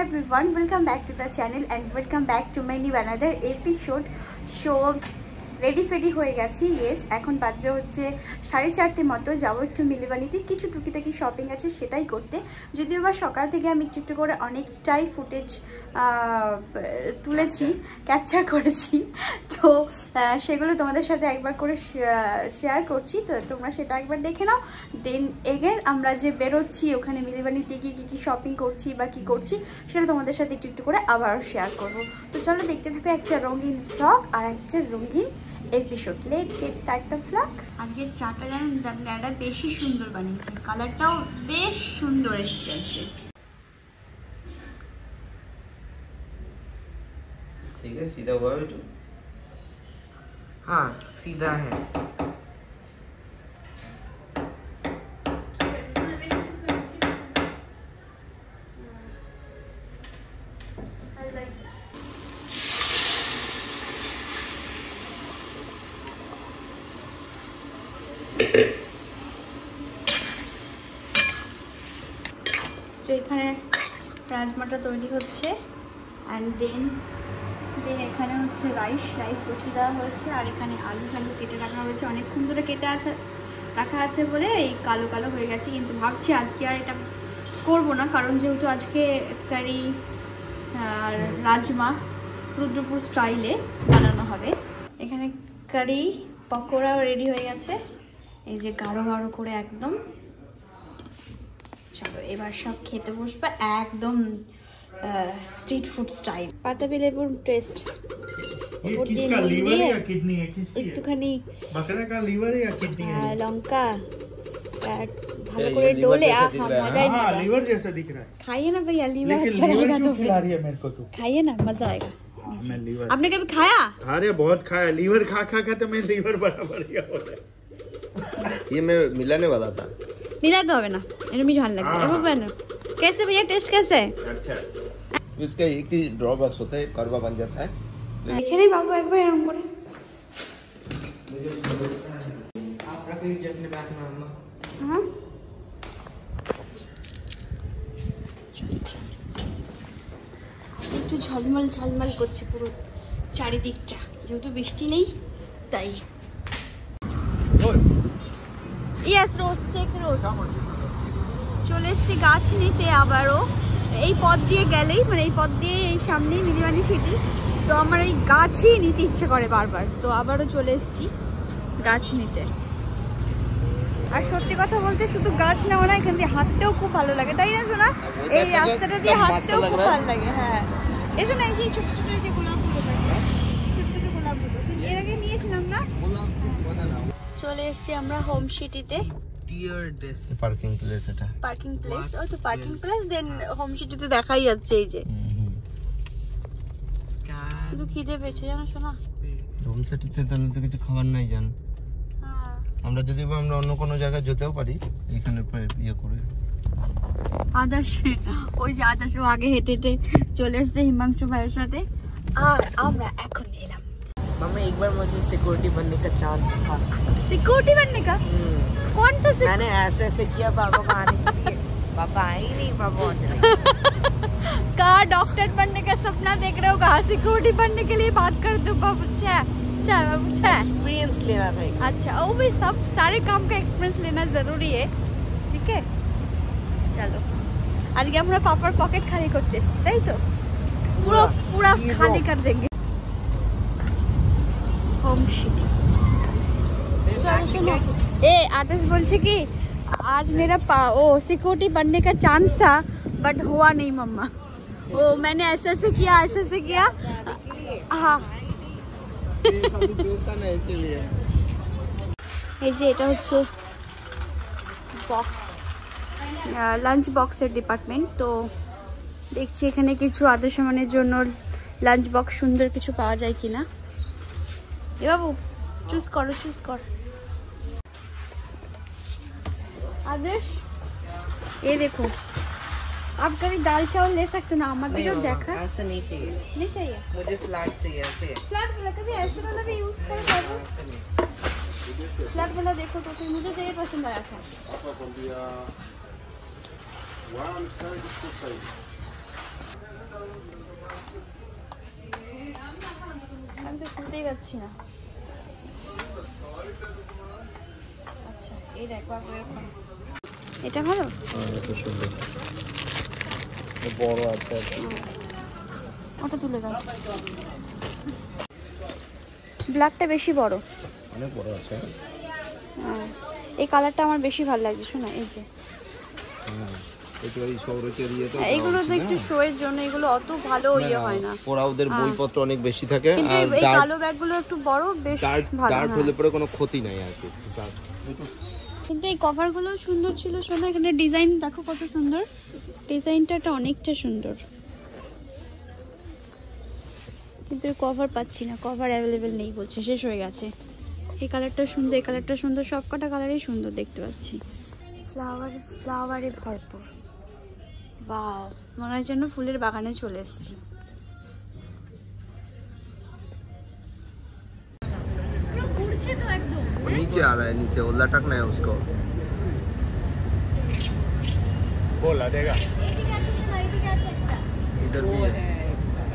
everyone, welcome back to the channel and welcome back to my new another episode. So ready ফেডি হয়ে গেছি। Yes, এখন বাজে হচ্ছে 4:30 মতো। যাবো একটু মিলিবানিতে, কিছু টুকিটাকি শপিং আছে সেটাই করতে। যদিও বা সকাল থেকে আমি একটু করে অনেকটাই ফুটেজ তুলেছি, ক্যাপচার করেছি, তো সেগুলো তোমাদের সাথে একবার করে শেয়ার করছি, তো তোমরা সেটা একবার দেখে নাও। দেন এগেন আমরা যে বেরোচ্ছি ওখানে মিলিবানিতে গিয়ে কী শপিং করছি বা কী করছি সেটা তোমাদের সাথে একটু করে আবারও শেয়ার করবো। তো চলো দেখতে থাকো একটা রঙিন ভ্লগ আর একটা রঙিন episode. Late get start the vlog. আজকে চাটা জানেন দাদা বেশি সুন্দর বানিয়েছে, কালারটাও বেশ সুন্দর এসেছে আজকে। ठीक है, सीधा हुआ बेटू? हाँ, सीधा है। তো এখানে রাজমাটা তৈরি হচ্ছে অ্যান্ড দেন এখানে হচ্ছে রাইস বসিয়ে দেওয়া হয়েছে, আর এখানে আলু কেটে রাখা হয়েছে। অনেকক্ষণ ধরে রাখা আছে বলে এই কালো কালো হয়ে গেছে, কিন্তু ভাবছি আজকে আর এটা করবো না, কারণ যেহেতু আজকে কারি আর রাজমা রুদ্রপুর স্টাইলে বানানো হবে। এখানে কারি পকোড়াও রেডি হয়ে গেছে, এই যে গাঢ় গাঢ় করে একদম। চলো এবার সব খেতে বসবে একদম স্ট্রিট ফুড স্টাইল। পাতাবি লেবুর টেস্ট। ये किसका लीवर है या किडनी है? किसकी है? একটুখানি बकरे का लीवर है या किडनी है? लौंगा ভালো করে ডোলে। मजा हाँ, लीवर जैसा दिख रहा है। खाइए ना भैया, लीवर लेकिन अच्छा लीवर रहेगा क्यों तो खिला रही है मेरे को तू? खाइए ना, मजा आएगा। मैं लीवर आपने कभी खाया? अरे बहुत खाया, लीवर खा तो मेरा लीवर बड़ा बढ़िया हो रहा है। ये मैं मिलाने वाला था। मिला तो হবে না, এরকমই ঝাল লাগবে। এবার বানাও। कैसे भैया, टेस्ट कैसे है? अच्छा, इसका एक ही ड्रॉबैक्स होता है, कड़वा बन जाता है। এখানে বাবু একবার এরকম করে आप रख लीजिए अपने बैग में अम्मा। हाँ একটু ঝলমল করছে পুরো চারিদিকটা, যেহেতু বৃষ্টি নেই তাই। ইয়েস, রোজ চেক রোজ। চলে এসছি গাছ নিতে আবারও। এই পথ দিয়ে গেলেই, মানে এই পথ দিয়ে এই সামনেই মিলিবানি সিটি, তো আমার এই গাছই নিতে ইচ্ছে করে বারবার, তো আবারও চলে এসছি গাছ নিতে। আর সত্যি কথা বলতে শুধু গাছ নেওয়া না, এখান দিয়ে হাঁটতেও খুব ভালো লাগে, তাই না শোনা? এই রাস্তাটা দিয়ে হাঁটতেও খুব ভালো লাগে। হ্যাঁ, এসো না, এই যে ছোট ছোট এই যে গোলাপগুলো থাকে, ছোট ছোট গোলাপগুলো এর আগে নিয়েছিলাম না। চলে এসছি আমরা হোম সিটিতে। পার্কিং প্লেস এটা। পার্কিং প্লেস, ওই তো পার্কিং প্লেস। দেন হোম সিটিতে দেখাই যাচ্ছে এই যে। শুধু খিদে পেয়েছে জানো শোনা। হোম সিটিতে তাহলে তো কিছু খাবার নাই জান। হ্যাঁ, আমরা যদি আমরা অন্য কোনো জায়গায় যেতেও পারি, এখানে ইয়ে করে আদার্স ওই যে আদার্স আগে হেঁটে চলে এসছে হিমাংশু ভাইয়ের সাথে, আর আমরা এখন এলাম। मम्मी एक बार मुझे सिक्योरिटी बनने का चांस था। सिक्योरिटी बनने का? कौन सा मैंने ऐसे किया पापा को आने के लिए, पापा आए ही नहीं, पापा पहुंच रहे। कहाँ डॉक्टर बनने का सपना देख रहे हो, कहाँ सिक्योरिटी बनने के लिए बात करते हो बाबू? बाबू एक्सपीरियंस लेना था। अच्छा, वो भी सब सारे काम का एक्सपीरियंस लेना जरूरी है, ठीक है। चलो আজকে আমরা পাপার পকেট খালি করতে এসেছি, তাই তো? पूरा खाली कर देंगे होम सिटी। ए आदर्श बोलছে কি आज मेरा सिक्योरिटी बनने का चांस था बट हुआ नहीं मम्मा। ओ मैंने ऐसे किया। हाँ, এই যে এটা হচ্ছে বক্স, লাঞ্চ বক্সের ডিপার্টমেন্ট। তো দেখছি এখানে কিছু আদর্শমানের জন্য লাঞ্চ বক্স সুন্দর কিছু পাওয়া যায় কিনা। এ বাবু চুজ কর। आदर्श ये देखो, आप कभी दाल चावल ले सकते हो ना, हमारे जो देखा ऐसा नहीं चाहिए, मुझे फ्लैट चाहिए। ऐसे फ्लैट वाला कभी ऐसे वाला भी यूज करो बाबू। फ्लैट वाला देखो तो फिर मुझे तो ये पसंद आया था। খুলতেই পারছি না। আচ্ছা এই দেখো এটা ভালো, সুন্দর বড় আছে, ওটা তুলে দাও। ব্ল্যাকটা বেশি বড়, অনেক বড় আছে। এই কালারটা আমার বেশি ভালো লাগছে। শোনা এই যে এইগুলো তো একটু শো এর জন্য, এগুলো অত ভালো ইয়ে হয় না। ওরা ওদের বইপত্র অনেক বেশি থাকে, কিন্তু এই কালো ব্যাগগুলো একটু বড়, বেশ ভালো। ডার্ট হলে পরে কোনো ক্ষতি নাই আর কি। কিন্তু এই কভারগুলো সুন্দর ছিল। শোনা এখানে ডিজাইন দেখো কত সুন্দর, ডিজাইনটা অনেকটা সুন্দর। কিন্তু কভার পাচ্ছি না, কভার অ্যাভেলেবেল নেই বলছে, শেষ হয়ে গেছে। এই কালারটা সুন্দর, এই কালারটা সুন্দর, সবকটা কালারই সুন্দর দেখতে পাচ্ছি। ফ্লাওয়ারে ভরপুর, বাহ, মনে হয় যেন ফুলের বাগানে চলে এসেছি। नीचे आ रहा है, नीचे वो लटकना है उसको। बोला देगा इधर भी है,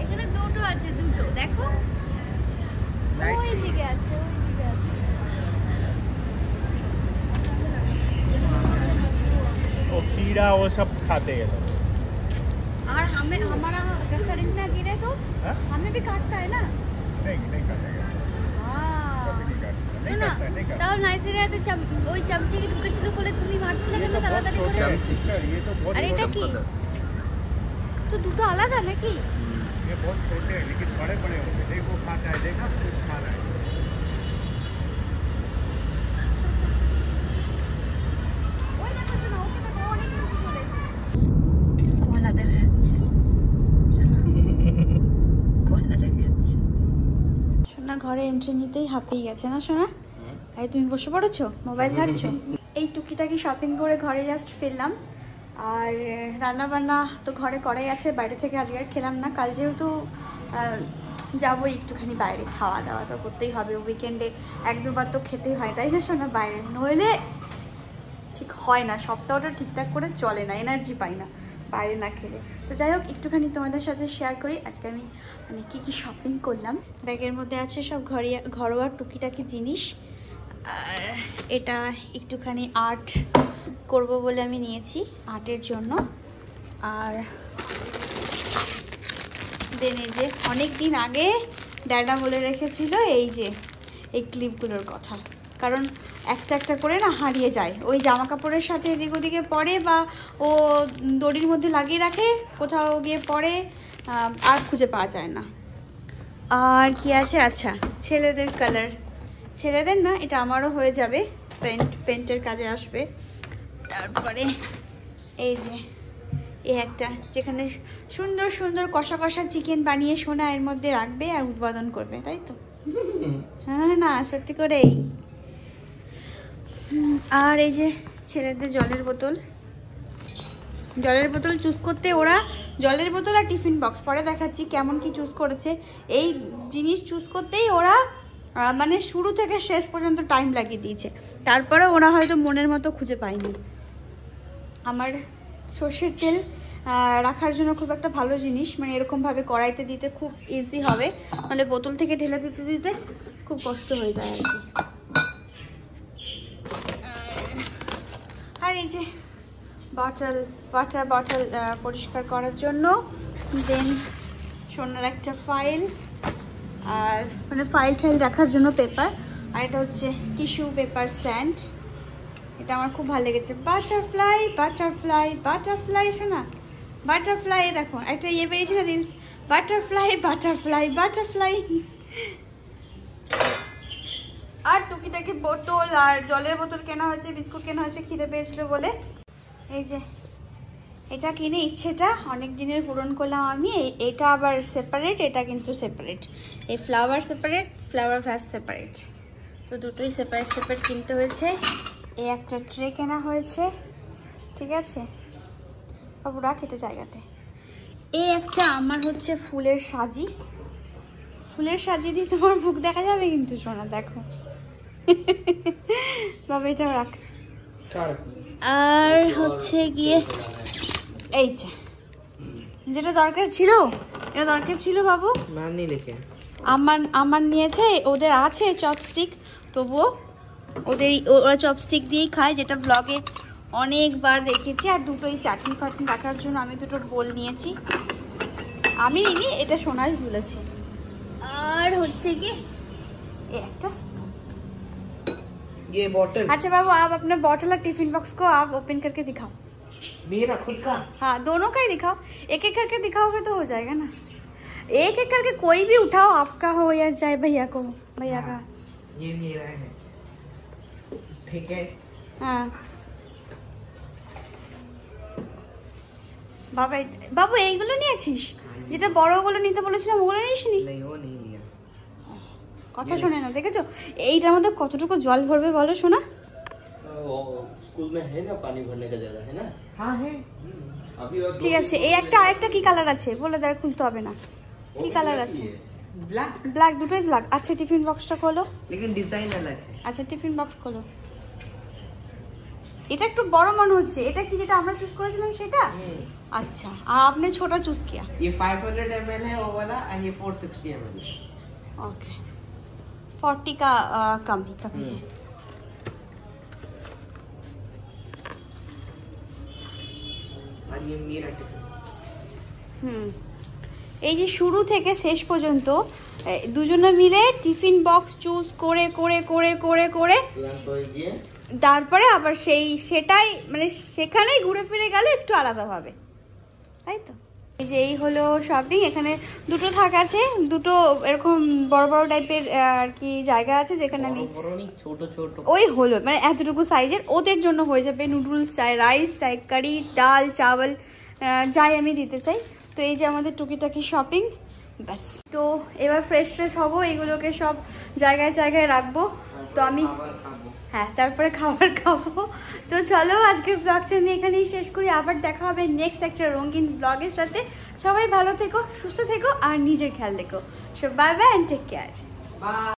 এখানে দুটো আছে, দুটো দেখো, ওই দিকে আছে, ওই দিকে আছে। वो कीड़ा वो सब खाते हैं लोग। और हमें हमारा अगर शरीर में गिरे तो हाँ? हमें भी काटता है ना। नहीं काटेगा, कभी नहीं काटेगा, नहीं না काटता है, नहीं काटता। তাও নাইজেরিয়াতে ওই চামচি কি ঢুকেছিল বলে তুমি মারছিলে কেন ये तो बहुत তাড়াতাড়ি করে? छोटा है, सिस्टर, ये तो बहुत अरे এটা কি? তো দুটো আলাদা নাকি? ये बहुत छोटे हैं लेकिन बड़े बड़े होते हैं। देखो खाता है, देखा कुछ खा रहा है। ওই দেখো শোনো, ওকে দেখো অনেক কিছু চলে। কোলা দেখা যাচ্ছে, শোনো কোলা দেখা যাচ্ছে। শোনা ঘরে এন্ট্রি নিতেই হাঁপিয়ে গেছে না শোনা? তাই তুমি বসে পড়েছো, মোবাইল ঘাটছো। এই টুকিটাকি শপিং করে ঘরে জাস্ট ফিরলাম। আর রান্না বান্না তো ঘরে করাই আছে, বাইরে থেকে আজকে আর খেলাম না। কাল যেহেতু যাবো একটুখানি বাইরে, খাওয়া দাওয়া তো করতেই হবে। উইকেন্ডে এক দুবার তো খেতেই হয়, তাই না শোনা? বাইরে নইলে ঠিক হয় না, সপ্তাহটা ঠিকঠাক করে চলে না, এনার্জি পাই না বাইরে না খেলে। তো যাই হোক, একটুখানি তোমাদের সাথে শেয়ার করি আজকে আমি মানে কী কী শপিং করলাম। ব্যাগের মধ্যে আছে সব ঘরোয়া টুকিটাকি জিনিস। আর এটা একটুখানি আর্ট করব বলে আমি নিয়েছি, আর্টের জন্য। আর দেন এই যে অনেক দিন আগে ড্যাডা বলে রেখেছিল এই যে এই ক্লিপগুলোর কথা, কারণ একটা একটা করে না হারিয়ে যায়। ওই জামা কাপড়ের সাথে এদিক ওদিকে পরে, বা ও দড়ির মধ্যে লাগিয়ে রাখে, কোথাও গিয়ে পরে আর খুঁজে পাওয়া যায় না। আর কি আছে, আচ্ছা ছেলেদের কালার, ছেলেদের না এটা আমারও হয়ে যাবে, পেন্টের কাজে আসবে। তারপরে এই যে এই একটা, যেখানে সুন্দর সুন্দর কষা কষা চিকেন বানিয়ে সোনা এর মধ্যে রাখবে আর উদ্বোধন করবে, তাই তো? হ্যাঁ না সত্যি করেই। আর এই যে ছেলেদের জলের বোতল, জলের বোতল চুজ করতে ওরা জলের বোতল আর টিফিন বক্স, পরে দেখাচ্ছি কেমন কি চুজ করেছে। এই জিনিস চুজ করতেই ওরা মানে শুরু থেকে শেষ পর্যন্ত টাইম লাগিয়ে দিয়েছে, তারপরে ওরা হয়তো মনের মতো খুঁজে পায়নি। আমার সর্ষের তেল রাখার জন্য খুব একটা ভালো জিনিস, মানে এরকমভাবে কড়াইতে দিতে খুব ইজি হবে, নাহলে বোতল থেকে ঢেলে দিতে দিতে খুব কষ্ট হয়ে যায় আর কি। আর এই যে ওয়াটার বটল পরিষ্কার করার জন্য, দেন সোনার একটা ফাইল, আর মানে ফাইল টাইল রাখার জন্য পেপার, আর এটা হচ্ছে টিস্যু পেপার স্ট্যান্ড। এটা আমার খুব ভালো লেগেছে, বাটারফ্লাই বাটারফ্লাই বাটারফ্লাই, শোনা বাটারফ্লাই। দেখো একটা ইয়ে পেয়েছি না রিলস, বাটারফ্লাই বাটারফ্লাই বাটারফ্লাই। আর টুকিটাকি বোতল আর জলের বোতল কেনা হয়েছে, বিস্কুট কেনা হয়েছে খিদে পেয়েছিল বলে। এই যে এটা কিনে ইচ্ছেটা অনেক দিনের পূরণ করলাম আমি। এটা আবার সেপারেট, এটা কিন্তু সেপারেট। এই flower separate, flower Vyas separate, তো দুটোই সেপারেট সেপারেট কিনতে হয়েছে। এই একটা ট্রে কেনা হয়েছে, ঠিক আছে বাবু রাখ এটা জায়গাতে। এই একটা আমার হচ্ছে ফুলের সাজি, ফুলের সাজি দিয়ে তোমার মুখ দেখা যাবে কিন্তু সোনা, দেখো বাবা এটাও রাখ। আর হচ্ছে গিয়ে এই যেটা দরকার ছিল, এটা দরকার ছিল বাবু, নানি লিখে আমার নিয়েছে, ওদের আছে চপস্টিক, তবুও ওরা চপস্টিক দিয়েই খায়, যেটা ব্লগে অনেকবার দেখেছি। আর দুটোই চাটনি ফাটনি রাখার জন্য আমি দুটো বোল নিয়েছি। আমি নিইনি, এটা সোনাই ভুলেছি। আর হচ্ছে কি একটা ये बॉटल। अच्छा बाबू, आप अपना बॉटल और टिफिन बॉक्स को आप ओपन करके दिखाओ। मेरा खुद का? हाँ, दोनों का ही दिखाओ। एक एक करके दिखाओगे तो हो जाएगा ना। एक एक करके कोई भी उठाओ, आपका हो या चाहे भैया को, भैया का। ये मेरा है, ठीक है। हाँ বাবা, বাবু এইগুলো নিয়েছিস? যেটা বড়গুলো নিতে বলেছিলাম ওগুলো নিসনি? नहीं वो नहीं लिया। কথা শোনে না, দেখেছো এইটার মধ্যে কতটুকু জল ভরবে বলো শোনা? स्कूल में है ना पानी भरने का जगह है ना। हाँ है। अभी और ঠিক আছে, এই একটা আরেকটা কি কালার আছে বলে দেখ, খুলতে হবে না। কি কালার আছে? ब्लैक। ব্ল্যাক, দুটোই ব্ল্যাক। আচ্ছা টিফিন বক্সটা খোলো। लेकिन डिजाइन अलग है। আচ্ছা টিফিন বক্স খোলো। এটা একটু বড় মনে হচ্ছে। এটা কি যেটা আমরা চুজ করেছিলাম সেটা? अच्छा, और आपने छोटा चूज किया। ये 500 ml है वो वाला, और ये 460 ml है। ओके, 40 का कम ही कभी है। और ये मेरा टिफिन। এই যে শুরু থেকে শেষ পর্যন্ত দুজনে মিলে টিফিন বক্স চুজ করে করে করে করে করে তারপরে আবার সেটাই মানে সেখানেই ঘুরে ফিরে গেলে একটু আলাদাভাবে, তাই তো। এই যে এই হলো শপিং। এখানে দুটো থাক আছে, দুটো এরকম বড় বড় টাইপের আর কি জায়গা আছে যেখানে আমি ছোট ছোট ওই হলো মানে এতটুকু সাইজের ওদের জন্য হয়ে যাবে। নুডলস চাই, রাইস চাই, কারি, ডাল, চাওয়াল যাই আমি দিতে চাই। তো এই যে আমাদের টুকিটাকি শপিং, ব্যাস। তো এবার ফ্রেশ হবো, এগুলোকে সব জায়গায় জায়গায় রাখবো। তো আমি হ্যাঁ তারপরে খাবার খাবো। তো চলো আজকের ব্লগটা আমি এখানেই শেষ করি। আবার দেখা হবে নেক্সট একটা রঙিন ব্লগের সাথে। সবাই ভালো থেকো, সুস্থ থেকো আর নিজের খেয়াল রেখো। So bye bye and take care.